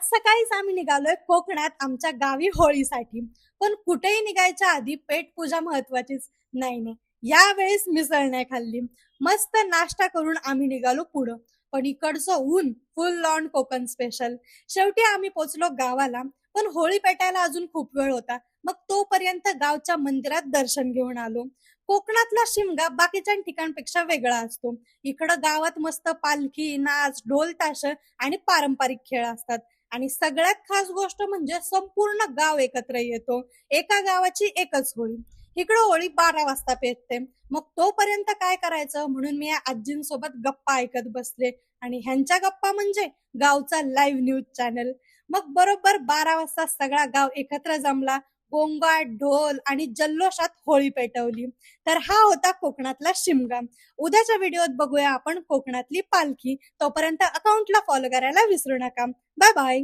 सकाळीच आम्ही निघालोय कोकणात आमच्या गावी होळीसाठी. पण कुठेही निघायच्या आधी पेटपूजा महत्वाचीच. नाही नाही, यावेळेस मिसळ नाही खाल्ली. मस्त नाश्ता करून आम्ही निघालो पुढं. पण इकडचं ऊन फुल ऑन कोकण स्पेशल. शेवटी आम्ही पोचलो गावाला. पण होळी पेटायला अजून खूप वेळ होता. मग तोपर्यंत गावच्या मंदिरात दर्शन घेऊन आलो. कोकणातला शिमगा बाकीच्या ठिकाणपेक्षा वेगळा असतो. इकडं गावात मस्त पालखी, नाच, ढोल ताश आणि पारंपरिक खेळ असतात. आणि सगळ्यात खास गोष्ट म्हणजे संपूर्ण गाव एकत्र येतो. एका गावाची एकच होळी. इकडं होळी 12 वाजता पेटते. मग तोपर्यंत काय करायचं म्हणून मी या आजींसोबत गप्पा ऐकत बसले. आणि ह्यांच्या गप्पा म्हणजे गावचा लाईव्ह न्यूज चॅनल. मग बरोबर 12 वाजता सगळा गाव एकत्र जमला. गोंगाट, ढोल आणि जल्लोषात होळी पेटवली. तर हा होता कोकणातला शिमगा. उद्याच्या व्हिडिओत बघूया आपण कोकणातली पालखी. तोपर्यंत अकाउंटला फॉलो करायला विसरू नका. Bye bye.